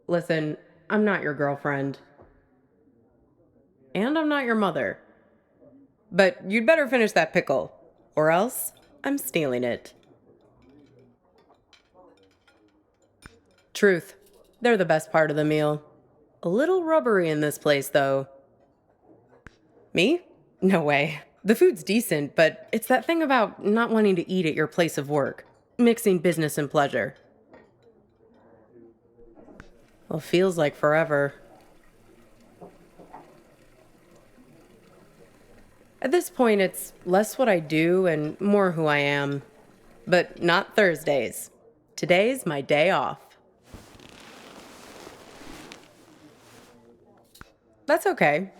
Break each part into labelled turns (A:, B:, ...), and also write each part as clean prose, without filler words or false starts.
A: Listen, I'm not your girlfriend. And I'm not your mother. But you'd better finish that pickle, or else I'm stealing it. Truth. They're the best part of the meal. A little rubbery in this place, though. Me? No way. The food's decent, but it's that thing about not wanting to eat at your place of work. Mixing business and pleasure. Well, feels like forever. At this point, it's less what I do and more who I am. But not Thursdays. Today's my day off. That's okay.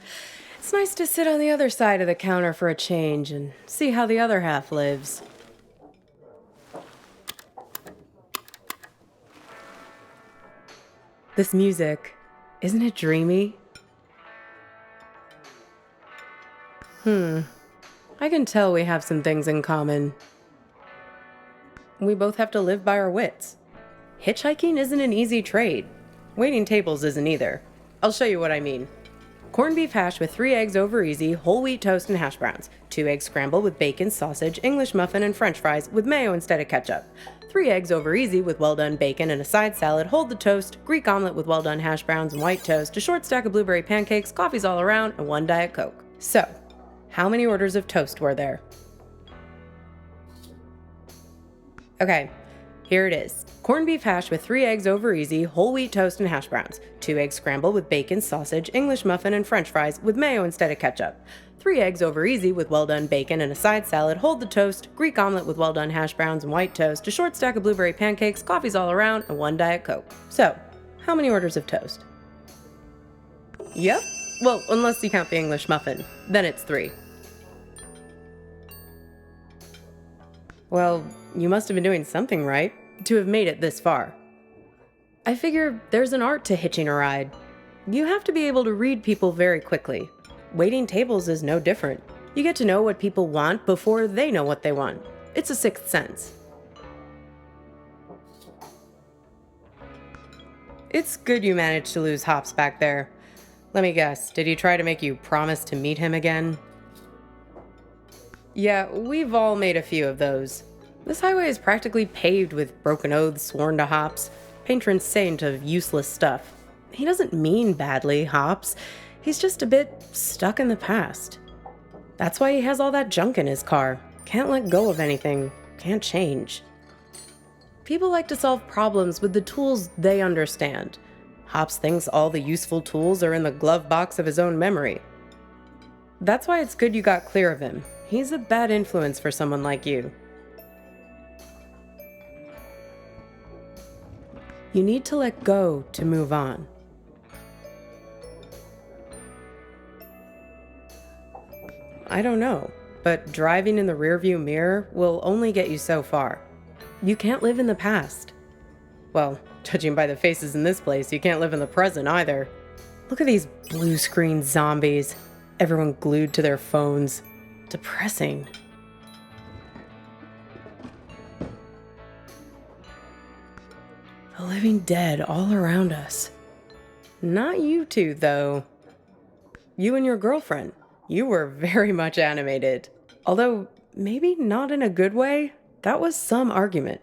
A: It's nice to sit on the other side of the counter for a change and see how the other half lives. This music, isn't it dreamy? I can tell we have some things in common. We both have to live by our wits. Hitchhiking isn't an easy trade. Waiting tables isn't either. I'll show you what I mean. Corned beef hash with 3 eggs over easy, whole wheat toast and hash browns. 2 eggs scrambled with bacon, sausage, English muffin, and french fries with mayo instead of ketchup. 3 eggs over easy with well-done bacon and a side salad, hold the toast, Greek omelet with well-done hash browns and white toast, a short stack of blueberry pancakes, coffees all around, and 1 Diet Coke. So, how many orders of toast were there? Okay, here it is. Corned beef hash with 3 eggs over easy, whole wheat toast and hash browns. 2 eggs scrambled with bacon, sausage, English muffin, and french fries with mayo instead of ketchup. 3 eggs over easy with well-done bacon and a side salad, hold the toast, Greek omelet with well-done hash browns and white toast, a short stack of blueberry pancakes, coffees all around, and 1 Diet Coke. So, how many orders of toast? Yep. Well, unless you count the English muffin. Then it's 3. Well, you must have been doing something right to have made it this far. I figure there's an art to hitching a ride. You have to be able to read people very quickly. Waiting tables is no different. You get to know what people want before they know what they want. It's a sixth sense. It's good you managed to lose Hops back there. Let me guess, did he try to make you promise to meet him again? Yeah, we've all made a few of those. This highway is practically paved with broken oaths sworn to Hops, patron saint of useless stuff. He doesn't mean badly, Hops. He's just a bit stuck in the past. That's why he has all that junk in his car. Can't let go of anything. Can't change. People like to solve problems with the tools they understand. Hops thinks all the useful tools are in the glove box of his own memory. That's why it's good you got clear of him. He's a bad influence for someone like you. You need to let go to move on. I don't know, but driving in the rearview mirror will only get you so far. You can't live in the past. Well, judging by the faces in this place, you can't live in the present either. Look at these blue screen zombies. Everyone glued to their phones. Depressing. The living dead all around us. Not you two, though. You and your girlfriend. You were very much animated. Although, maybe not in a good way. That was some argument.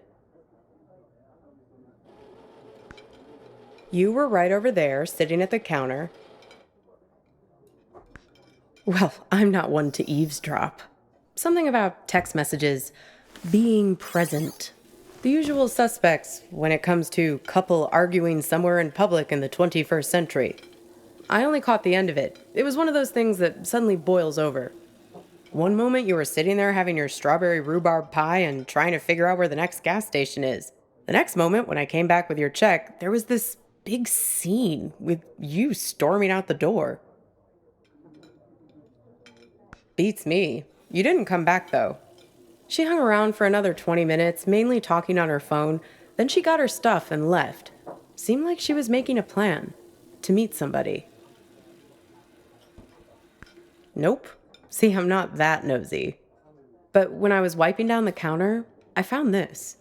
A: You were right over there, sitting at the counter. Well, I'm not one to eavesdrop. Something about text messages, being present. The usual suspects when it comes to couple arguing somewhere in public in the 21st century. I only caught the end of it. It was one of those things that suddenly boils over. One moment you were sitting there having your strawberry rhubarb pie and trying to figure out where the next gas station is. The next moment, when I came back with your check, there was this big scene with you storming out the door. Beats me. You didn't come back, though. She hung around for another 20 minutes, mainly talking on her phone. Then she got her stuff and left. Seemed like she was making a plan to meet somebody. Nope. See, I'm not that nosy. But when I was wiping down the counter, I found this.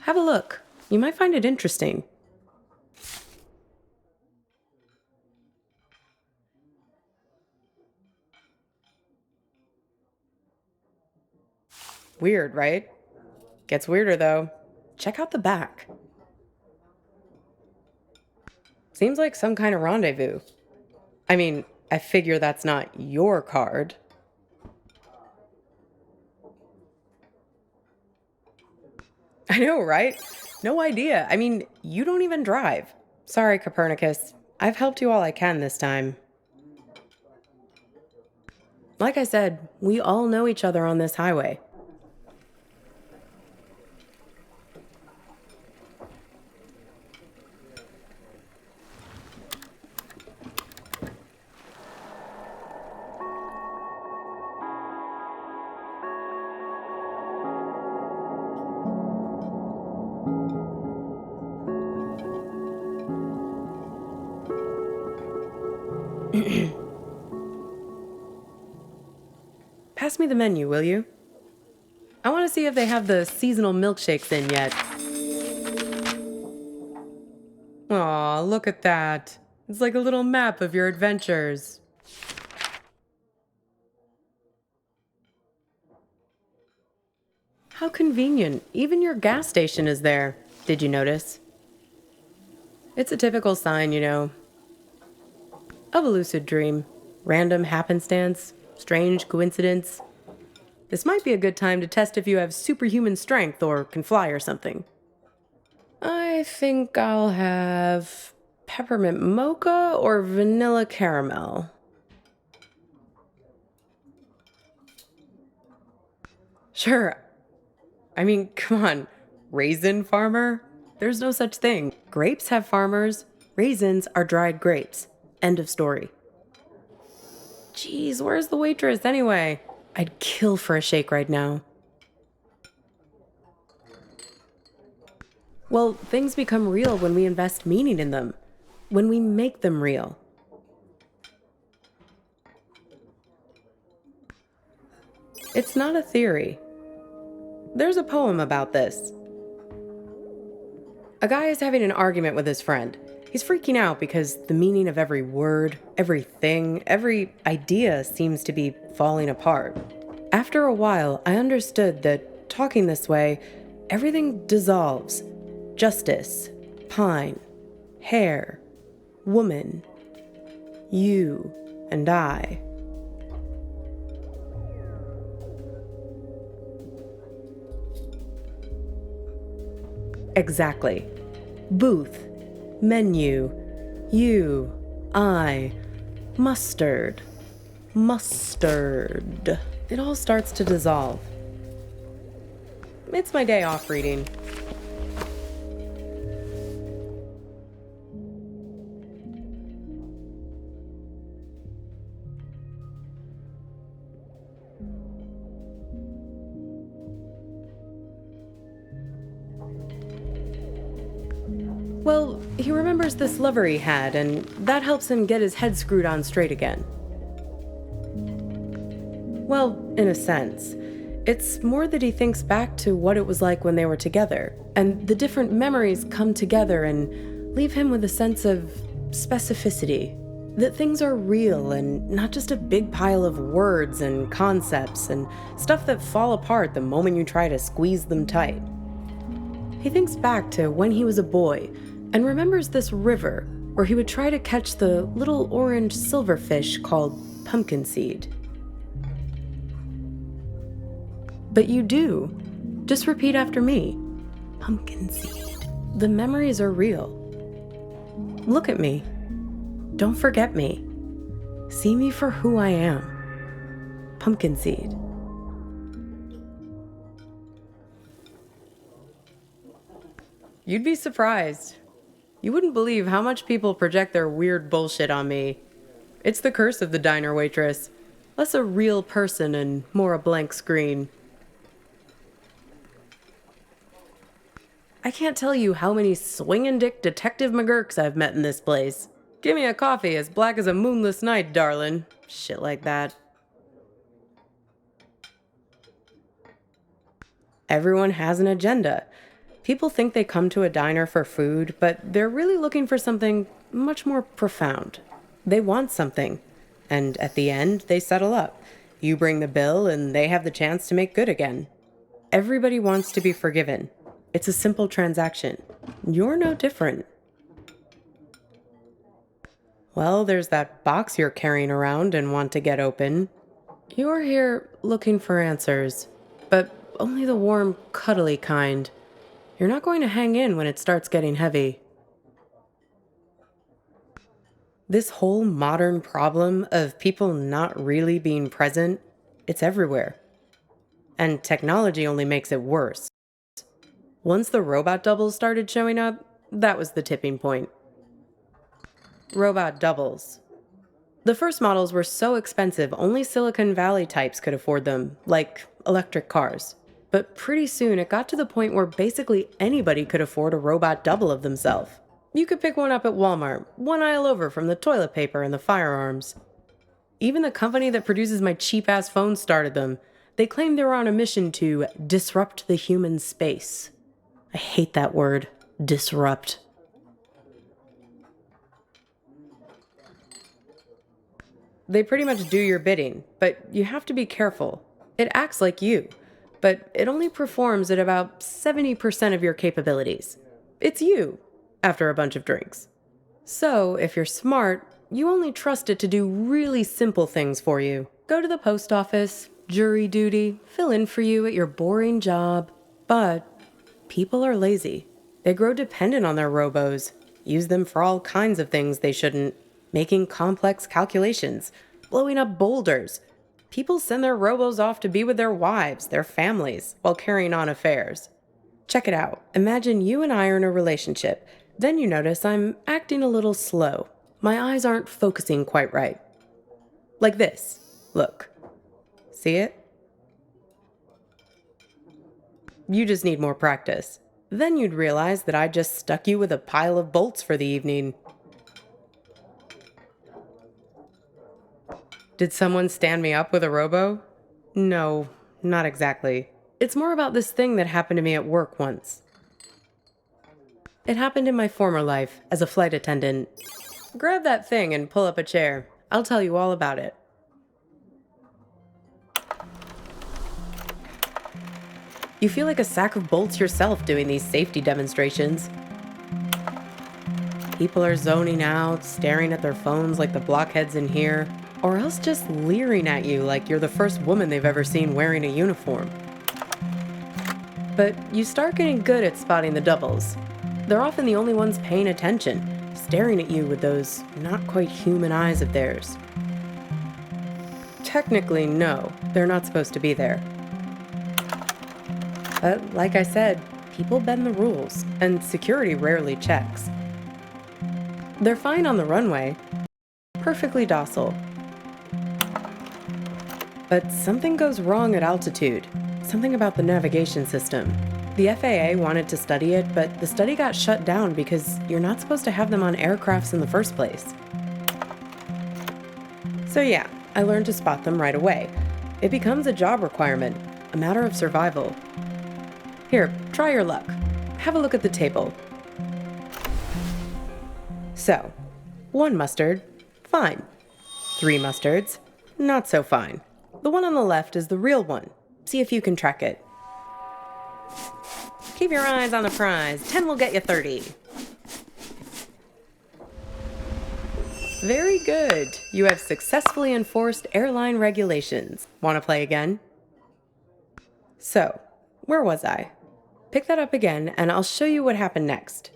A: Have a look. You might find it interesting. Weird, right? Gets weirder though. Check out the back. Seems like some kind of rendezvous. I mean, I figure that's not your card. I know, right? No idea. I mean, you don't even drive. Sorry, Copernicus. I've helped you all I can this time. Like I said, we all know each other on this highway. Pass me the menu, will you? I want to see if they have the seasonal milkshakes in yet. Aw, look at that. It's like a little map of your adventures. How convenient. Even your gas station is there. Did you notice? It's a typical sign, you know, of a lucid dream. Random happenstance, strange coincidence. This might be a good time to test if you have superhuman strength or can fly or something. I think I'll have peppermint mocha or vanilla caramel. Sure. I mean, come on. Raisin farmer? There's no such thing. Grapes have farmers. Raisins are dried grapes. End of story. Jeez, where's the waitress anyway? I'd kill for a shake right now. Well, things become real when we invest meaning in them. When we make them real. It's not a theory. There's a poem about this. A guy is having an argument with his friend. He's freaking out because the meaning of every word, everything, every idea seems to be falling apart. After a while, I understood that talking this way, everything dissolves. Justice, pine, hair, woman, you, and I. Exactly. Booth, menu, you, I, mustard, mustard. It all starts to dissolve. It's my day off reading. Well, he remembers this lover he had, and that helps him get his head screwed on straight again. Well, in a sense. It's more that he thinks back to what it was like when they were together, and the different memories come together and leave him with a sense of specificity. That things are real and not just a big pile of words and concepts and stuff that fall apart the moment you try to squeeze them tight. He thinks back to when he was a boy and remembers this river where he would try to catch the little orange silverfish called Pumpkinseed. But you do. Just repeat after me. Pumpkinseed. The memories are real. Look at me. Don't forget me. See me for who I am. Pumpkinseed. You'd be surprised. You wouldn't believe how much people project their weird bullshit on me. It's the curse of the diner waitress. Less a real person and more a blank screen. I can't tell you how many swingin' dick Detective McGurks I've met in this place. Give me a coffee as black as a moonless night, darlin'. Shit like that. Everyone has an agenda. People think they come to a diner for food, but they're really looking for something much more profound. They want something, and at the end, they settle up. You bring the bill, and they have the chance to make good again. Everybody wants to be forgiven. It's a simple transaction. You're no different. Well, there's that box you're carrying around and want to get open. You're here looking for answers, but only the warm, cuddly kind. You're not going to hang in when it starts getting heavy. This whole modern problem of people not really being present, it's everywhere. And technology only makes it worse. Once the robot doubles started showing up, that was the tipping point. Robot doubles. The first models were so expensive, only Silicon Valley types could afford them, like electric cars. But pretty soon it got to the point where basically anybody could afford a robot double of themselves. You could pick one up at Walmart, one aisle over from the toilet paper and the firearms. Even the company that produces my cheap-ass phone started them. They claimed they were on a mission to disrupt the human space. I hate that word, disrupt. They pretty much do your bidding, but you have to be careful. It acts like you, but it only performs at about 70% of your capabilities. It's you, after a bunch of drinks. So, if you're smart, you only trust it to do really simple things for you. Go to the post office, jury duty, fill in for you at your boring job. But people are lazy. They grow dependent on their robos, use them for all kinds of things they shouldn't, making complex calculations, blowing up boulders. People send their robos off to be with their wives, their families, while carrying on affairs. Check it out. Imagine you and I are in a relationship. Then you notice I'm acting a little slow. My eyes aren't focusing quite right. Like this. Look. See it? You just need more practice. Then you'd realize that I just stuck you with a pile of bolts for the evening. Did someone stand me up with a robo? No, not exactly. It's more about this thing that happened to me at work once. It happened in my former life as a flight attendant. Grab that thing and pull up a chair. I'll tell you all about it. You feel like a sack of bolts yourself doing these safety demonstrations. People are zoning out, staring at their phones like the blockheads in here, or else just leering at you like you're the first woman they've ever seen wearing a uniform. But you start getting good at spotting the doubles. They're often the only ones paying attention, staring at you with those not quite human eyes of theirs. Technically, no, they're not supposed to be there. But like I said, people bend the rules, and security rarely checks. They're fine on the runway, perfectly docile. But something goes wrong at altitude, something about the navigation system. The FAA wanted to study it, but the study got shut down because you're not supposed to have them on aircrafts in the first place. So yeah, I learned to spot them right away. It becomes a job requirement, a matter of survival. Here, try your luck. Have a look at the table. So, 1 mustard, fine. 3 mustards, not so fine. The one on the left is the real one. See if you can track it. Keep your eyes on the prize. 10 will get you 30. Very good. You have successfully enforced airline regulations. Want to play again? So, where was I? Pick that up again, and I'll show you what happened next.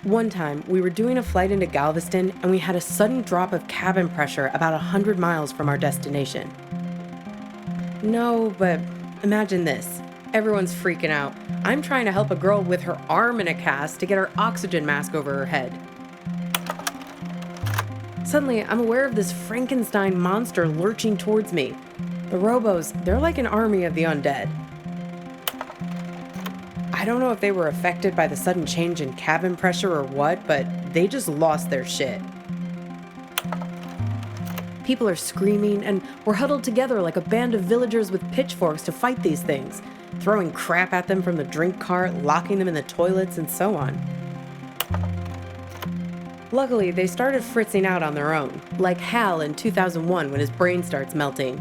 A: One time, we were doing a flight into Galveston, and we had a sudden drop of cabin pressure about 100 miles from our destination. No, but imagine this. Everyone's freaking out. I'm trying to help a girl with her arm in a cast to get her oxygen mask over her head. Suddenly, I'm aware of this Frankenstein monster lurching towards me. The robos, they're like an army of the undead. I don't know if they were affected by the sudden change in cabin pressure or what, but they just lost their shit. People are screaming, and we're huddled together like a band of villagers with pitchforks to fight these things, throwing crap at them from the drink cart, locking them in the toilets, and so on. Luckily, they started fritzing out on their own, like Hal in 2001 when his brain starts melting.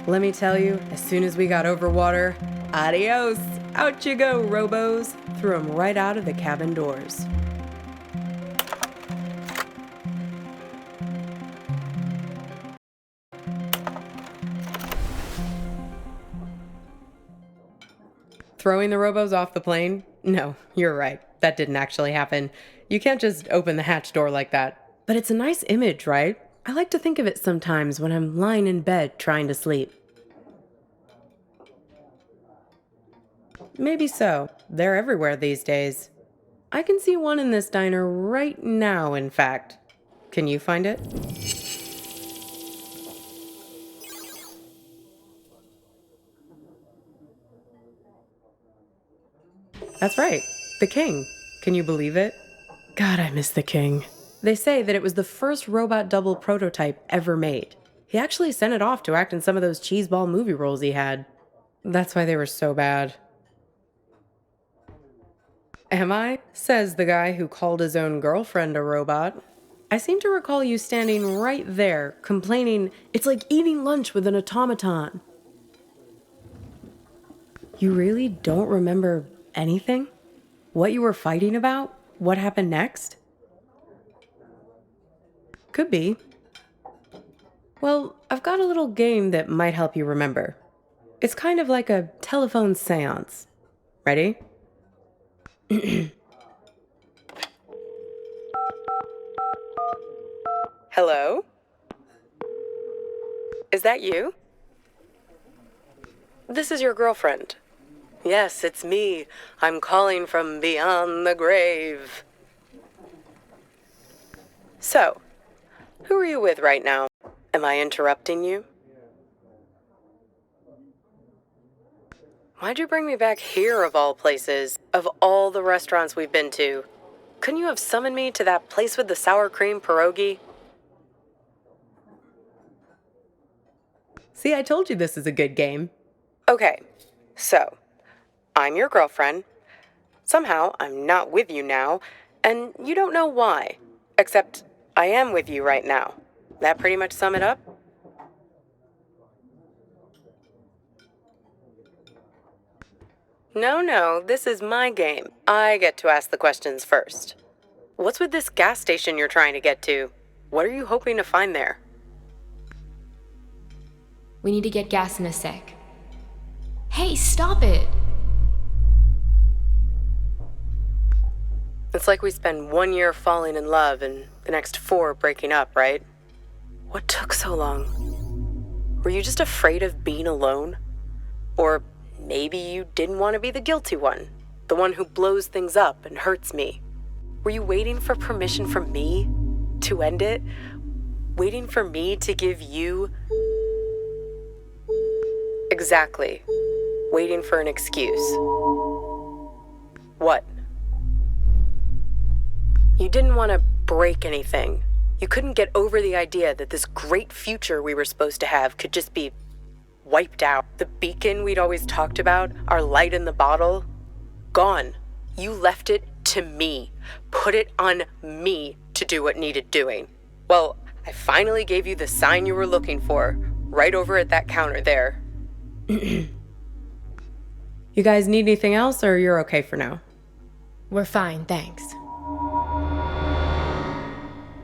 A: Let me tell you, as soon as we got over water, adios! Out you go, robos! Threw them right out of the cabin doors. Throwing the robos off the plane? No, you're right. That didn't actually happen. You can't just open the hatch door like that. But it's a nice image, right? I like to think of it sometimes when I'm lying in bed trying to sleep. Maybe so. They're everywhere these days. I can see one in this diner right now, in fact. Can you find it? That's right. The King. Can you believe it? God, I miss the King. They say that it was the first robot double prototype ever made. He actually sent it off to act in some of those cheeseball movie roles he had. That's why they were so bad. Am I? Says the guy who called his own girlfriend a robot. I seem to recall you standing right there, complaining, it's like eating lunch with an automaton. You really don't remember anything? What you were fighting about? What happened next? Could be. Well, I've got a little game that might help you remember. It's kind of like a telephone seance. Ready? Hello? Is that you? This is your girlfriend. Yes, it's me. I'm calling from beyond the grave. So, who are you with right now? Am I interrupting you? Why'd you bring me back here of all places? Of all the restaurants we've been to? Couldn't you have summoned me to that place with the sour cream pierogi? See, I told you this is a good game. Okay, so, I'm your girlfriend. Somehow, I'm not with you now, and you don't know why. Except, I am with you right now. That pretty much sum it up? No, this is my game. I get to ask the questions first. What's with this gas station you're trying to get to? What are you hoping to find there?
B: We need to get gas in a sec. Hey, stop it!
A: It's like we spend 1 year falling in love and the next 4 breaking up, right? What took so long? Were you just afraid of being alone? Or maybe you didn't want to be the guilty one, the one who blows things up and hurts me. Were you waiting for permission from me to end it? Waiting for me to give you... Exactly. Waiting for an excuse. What? You didn't want to break anything. You couldn't get over the idea that this great future we were supposed to have could just be wiped out. The beacon we'd always talked about, our light in the bottle, gone. You left it to me. Put it on me to do what needed doing. Well, I finally gave you the sign you were looking for, right over at that counter there. You guys need anything else, or you're okay for now?
B: We're fine, thanks.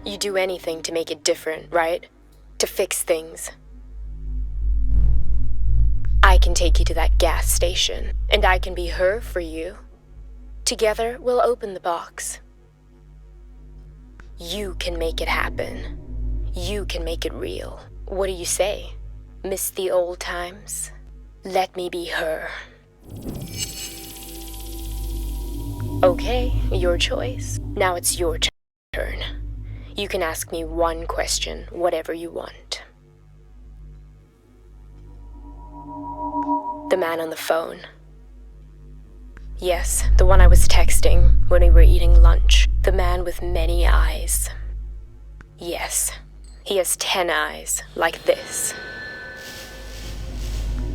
B: You do anything to make it different, right? To fix things. I can take you to that gas station, and I can be her for you. Together, we'll open the box. You can make it happen. You can make it real. What do you say? Miss the old times? Let me be her. Okay, your choice. Now it's your turn. You can ask me one question, whatever you want. The man on the phone. Yes, the one I was texting when we were eating lunch. The man with many eyes. Yes, he has 10 eyes, like this.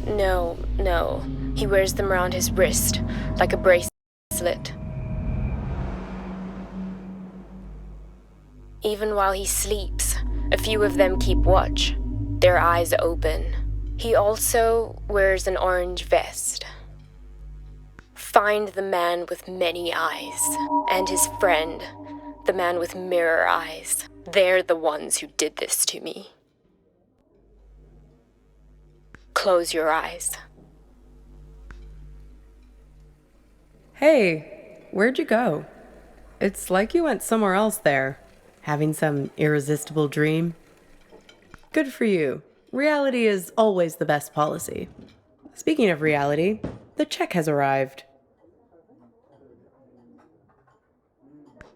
B: No, he wears them around his wrist, like a bracelet. Even while he sleeps, a few of them keep watch, their eyes open. He also wears an orange vest. Find the man with many eyes, and his friend, the man with mirror eyes. They're the ones who did this to me. Close your eyes.
A: Hey, where'd you go? It's like you went somewhere else there, having some irresistible dream. Good for you. Reality is always the best policy. Speaking of reality, the check has arrived.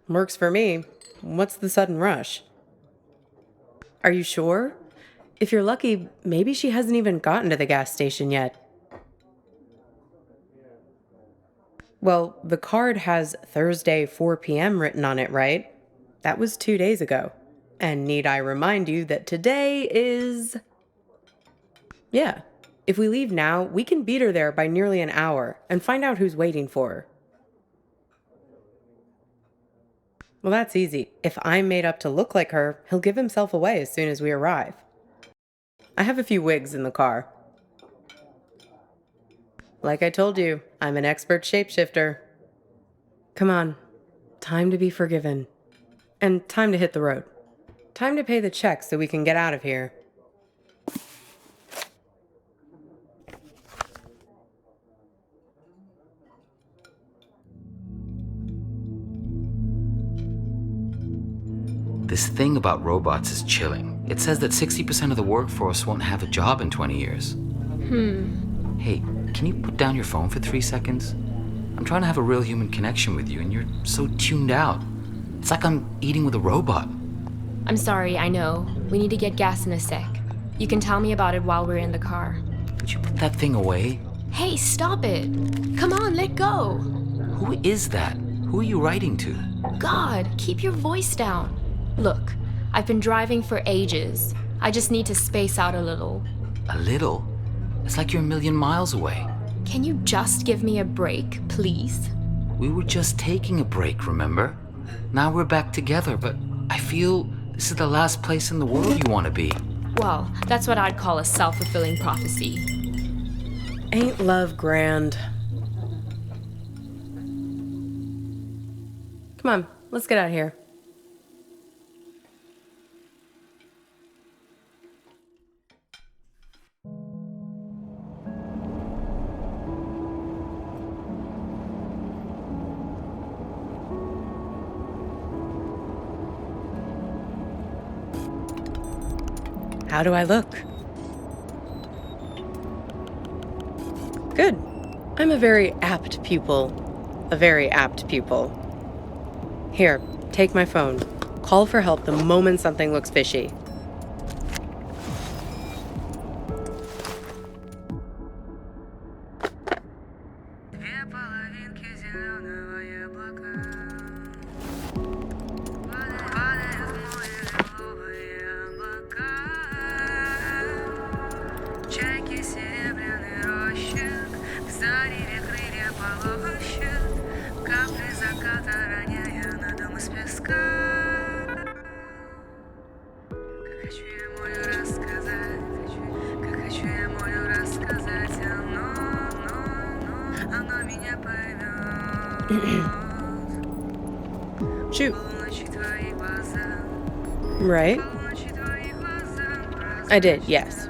A: Works for me. What's the sudden rush? Are you sure? If you're lucky, maybe she hasn't even gotten to the gas station yet. Well, the card has Thursday 4 p.m. written on it, right? That was 2 days ago. And need I remind you that today is... Yeah, if we leave now, we can beat her there by nearly an hour and find out who's waiting for her. Well, that's easy. If I'm made up to look like her, he'll give himself away as soon as we arrive. I have a few wigs in the car. Like I told you, I'm an expert shapeshifter. Come on, time to be forgiven. And time to hit the road. Time to pay the check so we can get out of here.
C: This thing about robots is chilling. It says that 60% of the workforce won't have a job in 20 years. Hey, can you put down your phone for 3 seconds? I'm trying to have a real human connection with you, and you're so tuned out. It's like I'm eating with a robot.
D: I'm sorry, I know. We need to get gas in a sec. You can tell me about it while we're in the car.
C: Would you put that thing away?
D: Hey, stop it! Come on, let go!
C: Who is that? Who are you writing to?
D: God, keep your voice down. Look, I've been driving for ages. I just need to space out a little.
C: A little? It's like you're a million miles away.
D: Can you just give me a break, please?
C: We were just taking a break, remember? Now we're back together, but I feel this is the last place in the world you want to be.
D: Well, that's what I'd call a self-fulfilling prophecy.
A: Ain't love grand? Come on, let's get out of here. How do I look? Good. I'm a very apt pupil. A very apt pupil. Here, take my phone. Call for help the moment something looks fishy. Shoot. Right? I did, yes.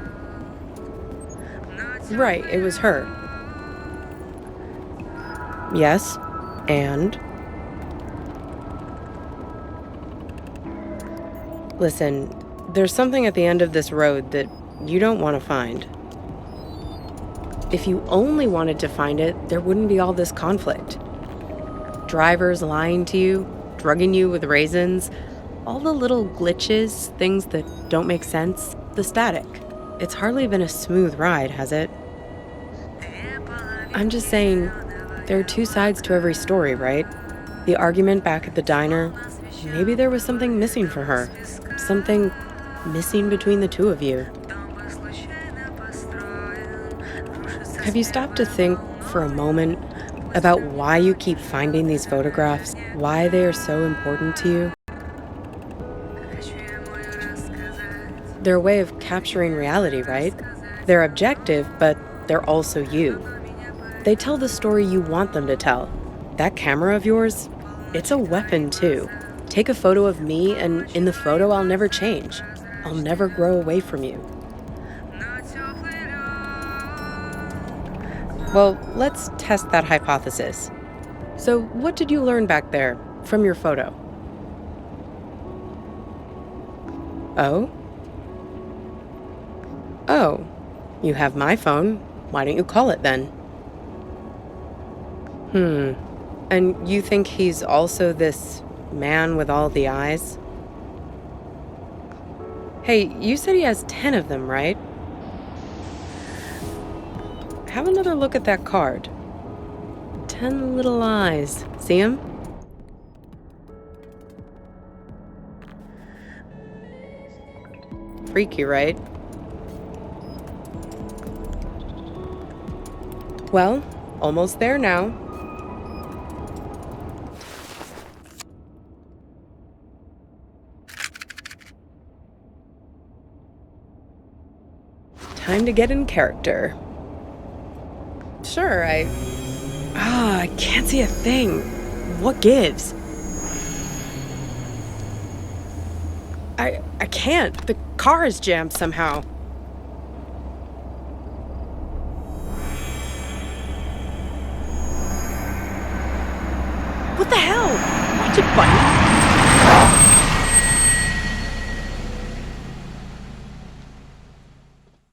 A: Right, it was her. Yes, and? Listen, there's something at the end of this road that you don't want to find. If you only wanted to find it, there wouldn't be all this conflict. Drivers lying to you, drugging you with raisins, all the little glitches, things that don't make sense, the static. It's hardly been a smooth ride, has it? I'm just saying, there are two sides to every story, right? The argument back at the diner, maybe there was something missing for her. something missing between the two of you. Have you stopped to think for a moment about why you keep finding these photographs? Why they are so important to you? They're a way of capturing reality, right? They're objective, but they're also you. They tell the story you want them to tell. That camera of yours, it's a weapon too. Take a photo of me, and in the photo, I'll never change. I'll never grow away from you. Well, let's test that hypothesis. So, what did you learn back there from your photo? Oh? Oh, you have my phone. Why don't you call it then? And you think he's also this man with all the eyes? Hey, you said he has 10 of them, right? Have another look at that card. 10 little eyes. See him? Freaky, right? Well, almost there now. Time to get in character. Sure, I can't see a thing. What gives? I can't. The car is jammed somehow. What the hell? Watch it, buddy.